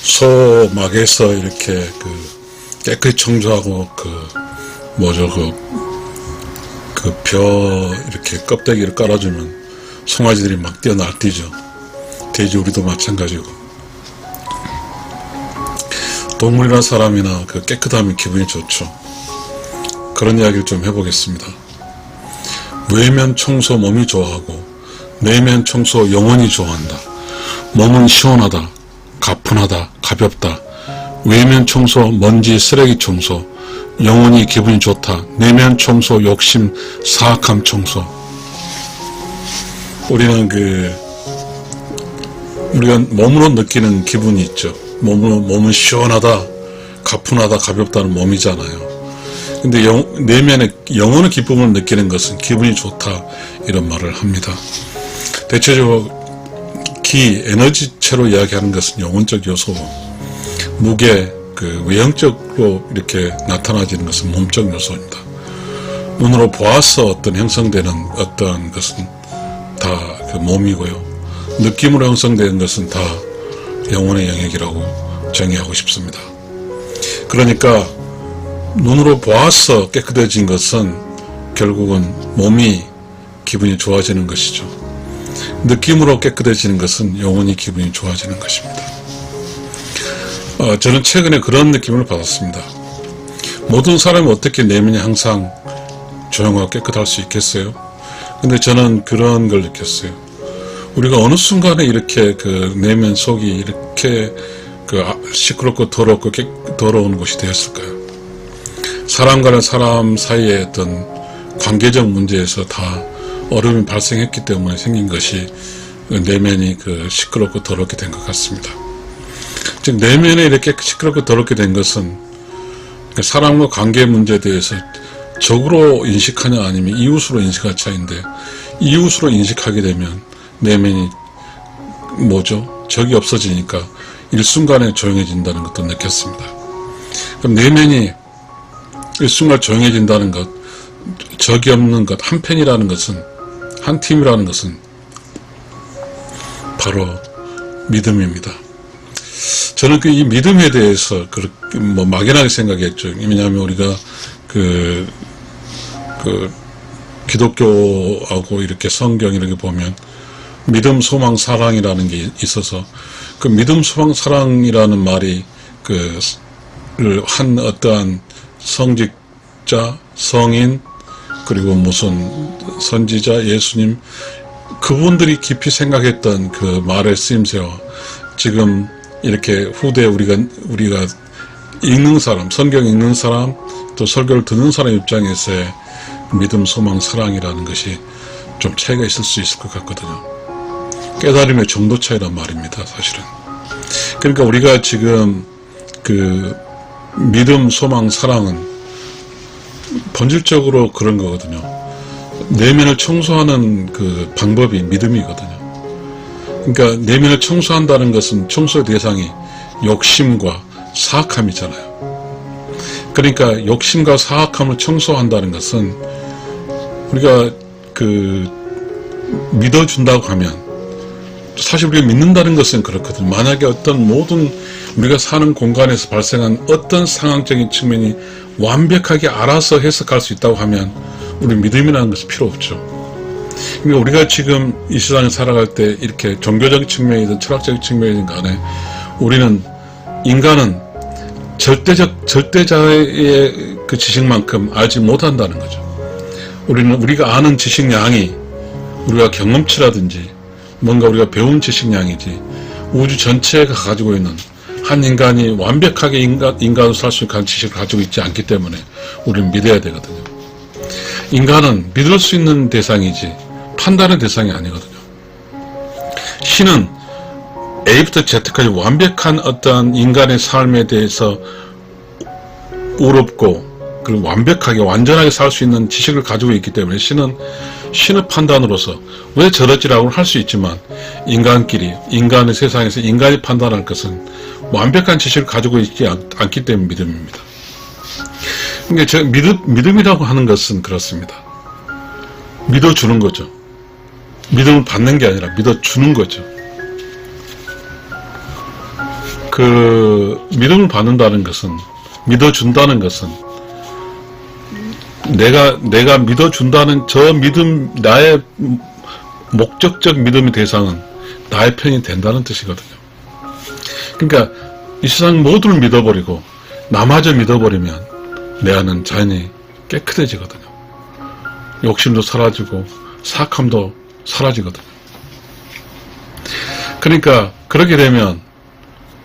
소막에서 이렇게 깨끗이 청소하고 벼 이렇게 껍데기를 깔아주면 송아지들이 막 뛰어 날뛰죠. 돼지우리도 마찬가지고. 동물이나 사람이나 깨끗하면 기분이 좋죠. 그런 이야기를 좀 해보겠습니다. 외면 청소 몸이 좋아하고 내면 청소 영혼이 좋아한다. 몸은 시원하다, 가뿐하다, 가볍다. 외면 청소 먼지 쓰레기 청소, 영혼이 기분이 좋다. 내면 청소 욕심 사악함 청소. 우리는 우리가 몸으로 느끼는 기분이 있죠. 몸은 시원하다, 가뿐하다, 가볍다는 몸이잖아요. 근데 내면의 영혼의 기쁨을 느끼는 것은 기분이 좋다, 이런 말을 합니다. 대체적으로 에너지체로 이야기하는 것은 영혼적 요소고, 무게, 외형적으로 이렇게 나타나지는 것은 몸적 요소입니다. 눈으로 보아서 형성되는 어떤 것은 다 몸이고요. 느낌으로 형성되는 것은 다 영혼의 영역이라고 정의하고 싶습니다. 그러니까 눈으로 보아서 깨끗해진 것은 결국은 몸이 기분이 좋아지는 것이죠. 느낌으로 깨끗해지는 것은 영혼이 기분이 좋아지는 것입니다. 저는 최근에 그런 느낌을 받았습니다. 모든 사람이 어떻게 내면이 항상 조용하고 깨끗할 수 있겠어요? 근데 저는 그런 걸 느꼈어요. 우리가 어느 순간에 이렇게 내면 속이 이렇게 시끄럽고 더럽고 더러운 곳이 되었을까요? 사람과 사람 사이의 어떤 관계적 문제에서 다 어려움이 발생했기 때문에 생긴 것이 내면이 시끄럽고 더럽게 된 것 같습니다. 즉 내면에 이렇게 시끄럽고 더럽게 된 것은 사람과 관계 문제에 대해서 적으로 인식하냐 아니면 이웃으로 인식할 차이인데, 이웃으로 인식하게 되면 내면이 적이 없어지니까 일순간에 조용해진다는 것도 느꼈습니다. 그럼 내면이 일순간 조용해진다는 것, 적이 없는 것, 한 편이라는 것은, 한 팀이라는 것은 바로 믿음입니다. 저는 이 믿음에 대해서 막연하게 생각했죠. 왜냐하면 우리가 기독교하고 이렇게 성경 이렇게 보면 믿음, 소망, 사랑이라는 게 있어서 믿음, 소망, 사랑이라는 말이 한 어떠한 성직자, 성인, 그리고 무슨 선지자, 예수님, 그분들이 깊이 생각했던 말의 쓰임새와 지금 이렇게 후대 우리가 읽는 사람, 성경 읽는 사람, 또 설교를 듣는 사람 입장에서의 믿음, 소망, 사랑이라는 것이 좀 차이가 있을 수 있을 것 같거든요. 깨달음의 정도 차이란 말입니다, 사실은. 그러니까 우리가 지금 믿음, 소망, 사랑은 본질적으로 그런 거거든요. 내면을 청소하는 방법이 믿음이거든요. 그러니까 내면을 청소한다는 것은 청소의 대상이 욕심과 사악함이잖아요. 그러니까 욕심과 사악함을 청소한다는 것은 우리가 믿어준다고 하면, 사실 우리가 믿는다는 것은 그렇거든요. 만약에 어떤 모든 우리가 사는 공간에서 발생한 어떤 상황적인 측면이 완벽하게 알아서 해석할 수 있다고 하면 우리 믿음이라는 것은 필요 없죠. 그러니까 우리가 지금 이 세상에 살아갈 때 이렇게 종교적인 측면이든 철학적인 측면이든 간에 우리는, 인간은 절대자의 지식만큼 알지 못한다는 거죠. 우리가 아는 지식량이 우리가 경험치라든지 뭔가 우리가 배운 지식량이지, 우주 전체가 가지고 있는 한 인간이 완벽하게 인간으로 살 수 있는 지식을 가지고 있지 않기 때문에 우리는 믿어야 되거든요. 인간은 믿을 수 있는 대상이지 판단의 대상이 아니거든요. 신은 A부터 Z까지 완벽한 어떤 인간의 삶에 대해서 의롭고 그리고 완벽하게 완전하게 살 수 있는 지식을 가지고 있기 때문에 신은 신의 판단으로서 왜 저러지라고 할 수 있지만, 인간의 세상에서 인간이 판단할 것은 완벽한 지식을 가지고 있지 않기 때문에 믿음입니다. 그러니까 믿음이라고 하는 것은 그렇습니다. 믿어주는 거죠. 믿음을 받는 게 아니라 믿어주는 거죠. 그 믿음을 받는다는 것은, 믿어준다는 것은, 내가 믿어준다는 저 믿음, 나의 목적적 믿음의 대상은 나의 편이 된다는 뜻이거든요. 그러니까 이 세상 모두를 믿어버리고 나마저 믿어버리면 내 안은 자연히 깨끗해지거든요. 욕심도 사라지고 사악함도 사라지거든요. 그러니까 그렇게 되면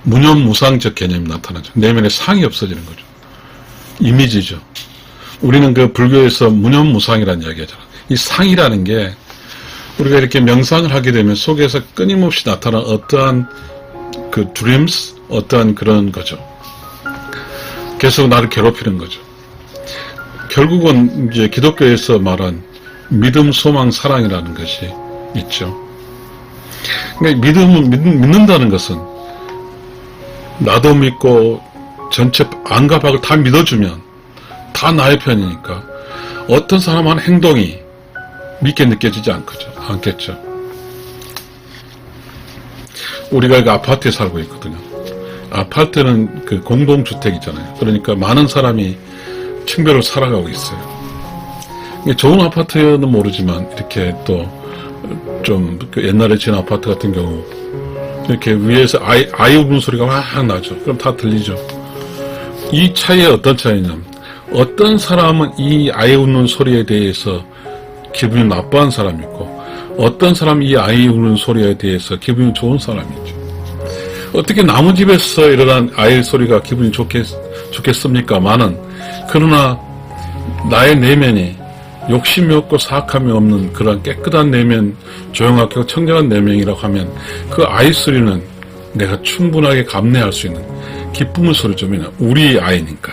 무념무상적 개념이 나타나죠. 내면에 상이 없어지는 거죠. 이미지죠. 우리는 그 불교에서 무념무상이라는 이야기 하잖아요. 이 상이라는 게 우리가 이렇게 명상을 하게 되면 속에서 끊임없이 나타나는 어떠한 그 dreams, 어떠한 그런 거죠. 계속 나를 괴롭히는 거죠. 결국은 이제 기독교에서 말한 믿음, 소망, 사랑이라는 것이 있죠. 그러니까 믿는다는 것은 나도 믿고 전체 안과 밖을 다 믿어주면 다 나의 편이니까 어떤 사람 하는 행동이 믿게 느껴지지 않겠죠. 우리가 그 아파트에 살고 있거든요. 아파트는 그 공동주택이잖아요. 그러니까 많은 사람이 층별로 살아가고 있어요. 좋은 아파트는 모르지만 이렇게 또 좀 옛날에 지은 아파트 같은 경우 이렇게 위에서 아이 우는 소리가 확 나죠. 그럼 다 들리죠. 이 차이에 어떤 차이냐면 어떤 사람은 이 아이 우는 소리에 대해서 기분이 나빠하는 사람이 있고 어떤 사람이 이 아이 우는 소리에 대해서 기분이 좋은 사람이 있죠. 어떻게 나무집에서 일어난 아이 소리가 기분이 좋겠습니까마는 그러나 나의 내면이 욕심이 없고 사악함이 없는 그런 깨끗한 내면, 조용하고 청정한 내면이라고 하면 그 아이 소리는 내가 충분하게 감내할 수 있는 기쁨의 소리 좀 있나. 우리 아이니까,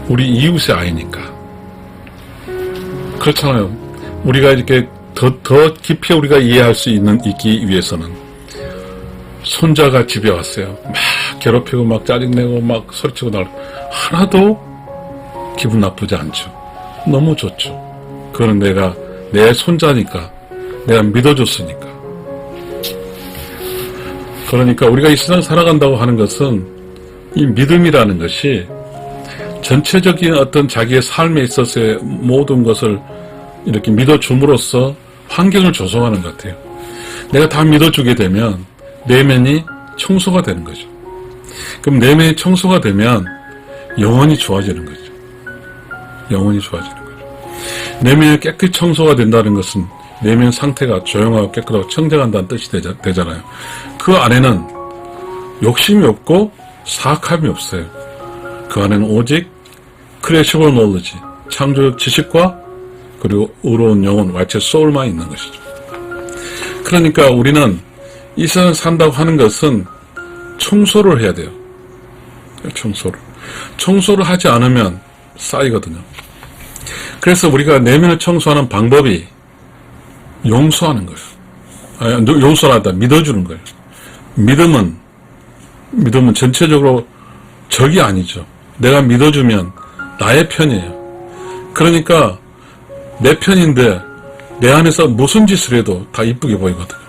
우리 이웃의 아이니까. 그렇잖아요. 우리가 이렇게 더 깊이 우리가 이해할 수 있기 위해서는 손자가 집에 왔어요. 막 괴롭히고 막 짜증내고 막 소리치고 하나도 기분 나쁘지 않죠. 너무 좋죠. 그거는 내가 내 손자니까, 내가 믿어줬으니까. 그러니까 우리가 이 세상 살아간다고 하는 것은 이 믿음이라는 것이 전체적인 어떤 자기의 삶에 있어서의 모든 것을 이렇게 믿어줌으로써 환경을 조성하는 것 같아요. 내가 다 믿어주게 되면 내면이 청소가 되는 거죠. 그럼 내면이 청소가 되면 영혼이 좋아지는 거죠. 영혼이 좋아지는 거죠. 내면이 깨끗이 청소가 된다는 것은 내면 상태가 조용하고 깨끗하고 청정한다는 뜻이 되잖아요. 그 안에는 욕심이 없고 사악함이 없어요. 그 안에는 오직 크리에이티브 노리지, 창조적 지식과 그리고 의로운 영혼, righteous soul만 있는 것이죠. 그러니까 우리는 이 세상을 산다고 하는 것은 청소를 해야 돼요. 청소를 하지 않으면 쌓이거든요. 그래서 우리가 내면을 청소하는 방법이 용서하는 거예요. 용서하다, 믿어주는 거예요. 믿음은 전체적으로 적이 아니죠. 내가 믿어주면 나의 편이에요. 그러니까 내 편인데 내 안에서 무슨 짓을 해도 다 이쁘게 보이거든요.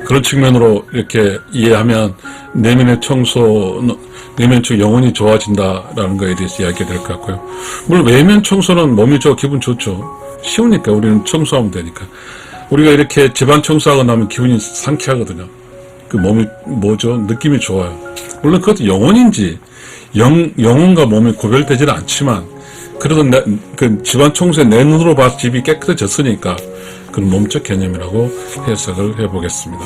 그런 측면으로 이렇게 이해하면 내면의 청소, 내면 쪽 영혼이 좋아진다라는 거에 대해서 이야기가 될 것 같고요. 물론 외면 청소는 몸이 좋아 기분 좋죠. 쉬우니까 우리는 청소하면 되니까. 우리가 이렇게 집안 청소하고 나면 기분이 상쾌하거든요. 그 몸이 뭐죠? 느낌이 좋아요. 물론 그것도 영혼인지 영혼과 몸이 구별되지는 않지만 그래도 그 집안 청소에 내 눈으로 봐서 집이 깨끗해졌으니까 그런 몸적 개념이라고 해석을 해보겠습니다.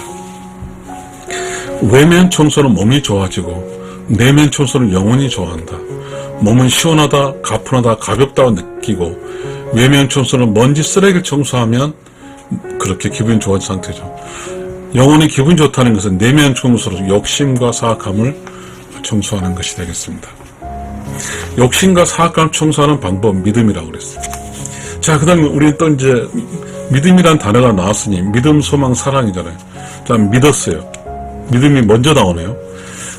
외면 청소는 몸이 좋아지고 내면 청소는 영혼이 좋아한다. 몸은 시원하다, 가뿐하다, 가볍다고 느끼고 외면 청소는 먼지 쓰레기를 청소하면 그렇게 기분이 좋은 상태죠. 영혼이 기분 좋다는 것은 내면 청소로 욕심과 사악함을 청소하는 것이 되겠습니다. 욕심과 사악함을 청소하는 방법, 믿음이라고 그랬어요. 자, 그 다음에 우리 또 이제 믿음이란 단어가 나왔으니 믿음, 소망, 사랑이잖아요. 자, 믿었어요. 믿음이 먼저 나오네요.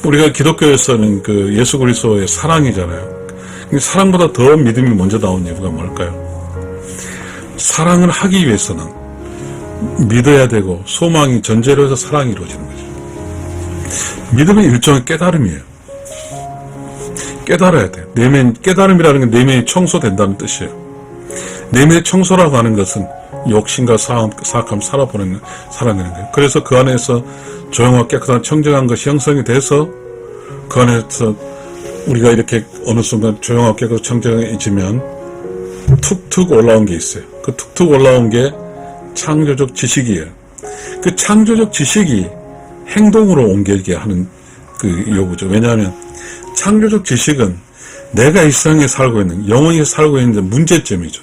우리가 기독교에서는 그 예수 그리스도의 사랑이잖아요. 사랑보다 더 믿음이 먼저 나온 이유가 뭘까요? 사랑을 하기 위해서는 믿어야 되고 소망이 전제로 해서 사랑이 이루어지는 거죠. 믿음은 일종의 깨달음이에요. 깨달아야 돼요. 깨달음이라는 게 내면이 청소된다는 뜻이에요. 내면의 청소라고 하는 것은 욕심과 사악함 살아내는 거예요. 그래서 그 안에서 조용하고 깨끗한 청정한 것이 형성이 돼서 그 안에서 우리가 이렇게 어느 순간 조용하고 깨끗한 청정해지면 툭툭 올라온 게 있어요. 그 툭툭 올라온 게 창조적 지식이에요. 그 창조적 지식이 행동으로 옮기게 하는 그 요구죠. 왜냐하면 창조적 지식은 내가 이 세상에 살고 있는, 영혼이 살고 있는 문제점이죠.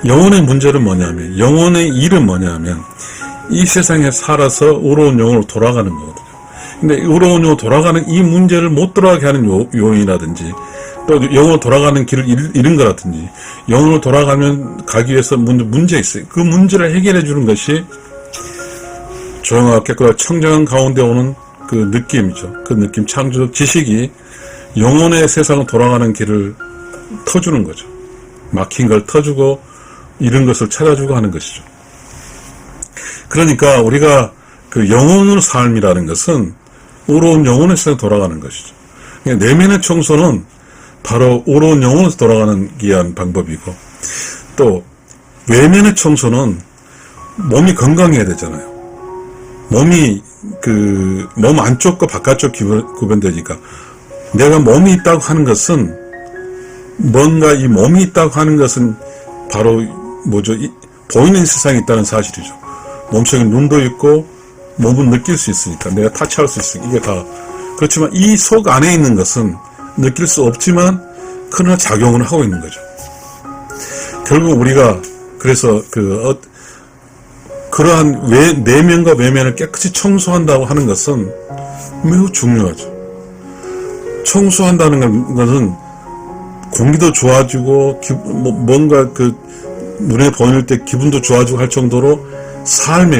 영혼의 문제는 뭐냐면, 영혼의 일은 뭐냐면 이 세상에 살아서 의로운 영혼으로 돌아가는 거거든요. 근데 의로운 영혼으로 돌아가는 이 문제를 못 돌아가게 하는 요인이라든지, 또 영혼으로 돌아가는 길을 잃은 거라든지, 영혼으로 가기 위해서 문제 있어요. 그 문제를 해결해 주는 것이 조용하고 깨끗하고 청정한 가운데 오는 그 느낌이죠. 그 느낌, 창조적 지식이 영혼의 세상을 돌아가는 길을 터주는 거죠. 막힌 걸 터주고 잃은 것을 찾아주고 하는 것이죠. 그러니까 우리가 그 영혼의 삶이라는 것은 의로운 영혼의 세상에 돌아가는 것이죠. 내면의 청소는 바로 의로운 영혼에서 돌아가는 위한 방법이고, 또 외면의 청소는 몸이 건강해야 되잖아요. 몸이 몸 안쪽과 바깥쪽 구분되니까, 내가 몸이 있다고 하는 것은, 뭔가 이 몸이 있다고 하는 것은 바로 보이는 세상에 있다는 사실이죠. 몸속에 눈도 있고 몸은 느낄 수 있으니까, 내가 타치할 수 있으니까, 이게 다 그렇지만 이 속 안에 있는 것은 느낄 수 없지만 그러나 작용을 하고 있는 거죠. 결국 우리가 그래서 그러한 내면과 외면을 깨끗이 청소한다고 하는 것은 매우 중요하죠. 청소한다는 것은 공기도 좋아지고 뭔가 눈에 보일 때 기분도 좋아지고 할 정도로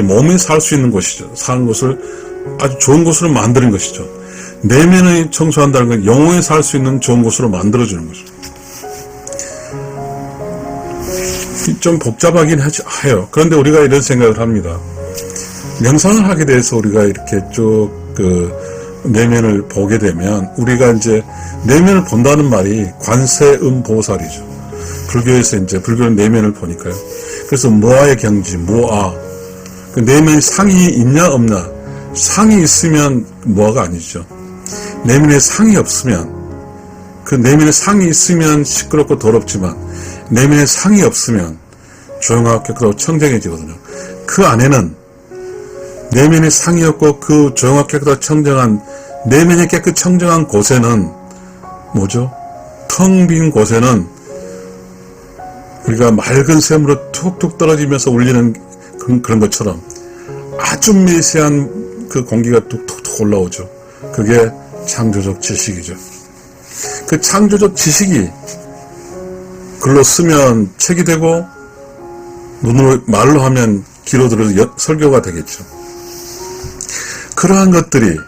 몸에 살 수 있는 곳이죠. 사는 곳을 아주 좋은 곳으로 만드는 것이죠. 내면을 청소한다는 건 영혼에 살 수 있는 좋은 곳으로 만들어주는 거죠. 좀 복잡하긴 해요. 그런데 우리가 이런 생각을 합니다. 명상을 하게 돼서 우리가 이렇게 쭉 내면을 보게 되면, 우리가 이제 내면을 본다는 말이 관세음보살이죠. 불교에서 불교는 내면을 보니까요. 그래서 무아의 경지, 무아. 그 내면이 상이 있냐 없냐. 상이 있으면 무아가 아니죠. 내면에 상이 없으면, 그 내면에 상이 있으면 시끄럽고 더럽지만, 내면에 상이 없으면 조용하고 깨끗하고 청정해지거든요. 그 안에는 내면에 상이 없고 그 조용하고 깨끗하고 청정한, 내면이 깨끗 청정한 곳에는 텅 빈 곳에는 우리가 맑은 샘으로 툭툭 떨어지면서 울리는 그런 것처럼 아주 미세한 그 공기가 툭툭툭 올라오죠. 그게 창조적 지식이죠. 그 창조적 지식이 글로 쓰면 책이 되고, 말로 하면 귀로 들어서 설교가 되겠죠. 그러한 것들이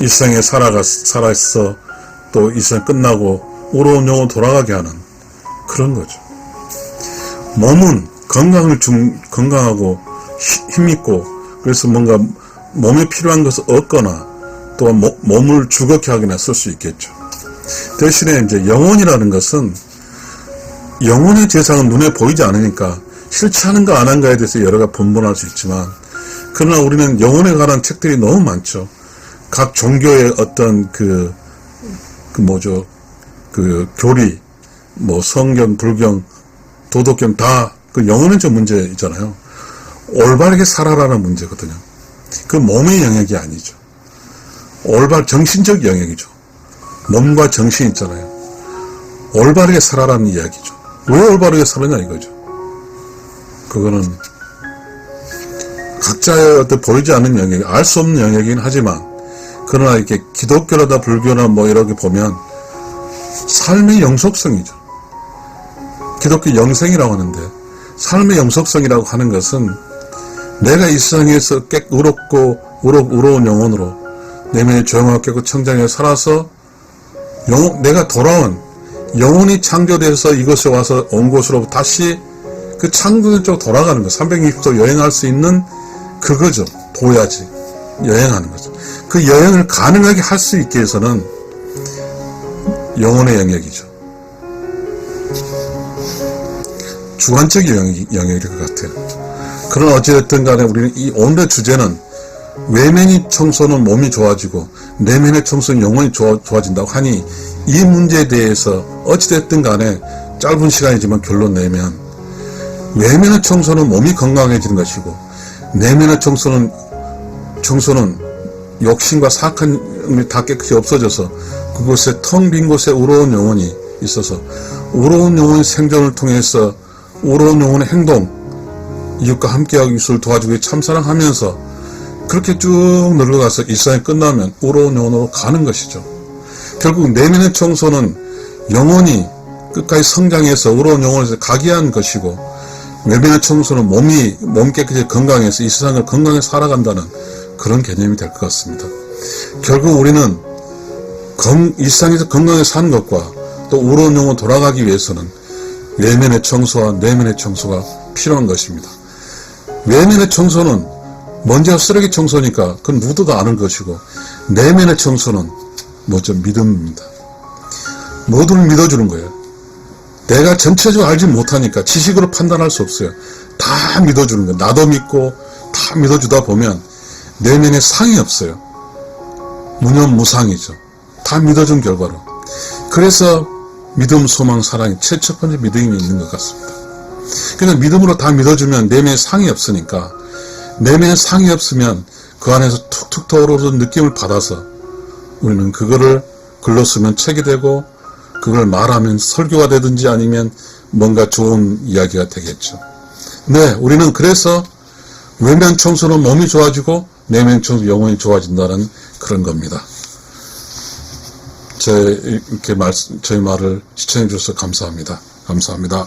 이 세상에 살아있어 또 이 세상 끝나고 의로운 영혼으로 돌아가게 하는 그런 거죠. 몸은 건강하고 힘있고, 그래서 뭔가 몸에 필요한 것을 얻거나 또 몸을 죽게 하거나 쓸 수 있겠죠. 대신에 이제 영혼이라는 것은, 영혼의 재상은 눈에 보이지 않으니까 실체하는가 안 한가에 대해서 여러 가지 분분할 수 있지만, 그러나 우리는 영혼에 관한 책들이 너무 많죠. 각 종교의 어떤 교리, 성경, 불경, 도덕경 다 그 영혼의 문제잖아요. 올바르게 살아라는 문제거든요. 그 몸의 영역이 아니죠. 정신적 영역이죠. 몸과 정신 있잖아요. 올바르게 살아라는 이야기죠. 왜 올바르게 살았냐 이거죠. 그거는 각자의 어떤 보이지 않는 영역, 알 수 없는 영역이긴 하지만, 그러나 이렇게 기독교나 불교나 이렇게 보면 삶의 영속성이죠. 기독교 영생이라고 하는데, 삶의 영속성이라고 하는 것은 내가 이 세상에서 의로운 영혼으로 내면이 조용하고 깨끗 청정하게 살아서 내가 돌아온 영혼이 창조돼서 이곳에 와서 온 곳으로 다시 그 창조된 쪽으로 돌아가는 거, 360도 여행할 수 있는 그거죠. 보야지. 여행하는 거죠. 그 여행을 가능하게 할 수 있게 해서는 영혼의 영역이죠. 주관적인 영역일 것 같아요. 그러나 어찌됐든 간에 우리는 이 오늘의 주제는 외면의 청소는 몸이 좋아지고 내면의 청소는 영혼이 좋아진다고 하니 이 문제에 대해서 어찌됐든 간에 짧은 시간이지만 결론 내면 외면의 청소는 몸이 건강해지는 것이고 내면의 청소는 욕심과 사악함이 다 깨끗이 없어져서 그곳에 텅 빈 곳에 우러운 영혼이 있어서 우러운 영혼의 생존을 통해서 우러운 영혼의 행동, 이웃과 함께하기 위해서 도와주기 위해 참사랑하면서 그렇게 쭉 늙어가서 일상이 끝나면 우러운 영혼으로 가는 것이죠. 결국 내면의 청소는 영혼이 끝까지 성장해서 우러운 영혼에서 가게 한 것이고 외면의 청소는 몸 깨끗이 건강해서 이 세상을 건강하게 살아간다는 그런 개념이 될 것 같습니다. 결국 우리는 일상에서 건강하게 사는 것과 또 우러운 영혼 돌아가기 위해서는 외면의 청소와 내면의 청소가 필요한 것입니다. 외면의 청소는 먼저 쓰레기 청소니까 그건 누구도 아는 것이고 내면의 청소는 먼저 믿음입니다. 모두를 믿어주는 거예요. 내가 전체적으로 알지 못하니까 지식으로 판단할 수 없어요. 다 믿어주는 거예요. 나도 믿고 다 믿어주다 보면 내면에 상이 없어요. 무념무상이죠. 다 믿어준 결과로. 그래서 믿음, 소망, 사랑이 첫 번째 믿음이 있는 것 같습니다. 그냥 믿음으로 다 믿어주면 내면에 상이 없으니까 내면에 상이 없으면 그 안에서 툭툭 떠오르는 느낌을 받아서 우리는 그거를 글로 쓰면 책이 되고 그걸 말하면 설교가 되든지 아니면 뭔가 좋은 이야기가 되겠죠. 네, 우리는 그래서 외면 청소는 몸이 좋아지고 내면 청소 영혼이 좋아진다는 그런 겁니다. 저희 말을 시청해 주셔서 감사합니다. 감사합니다.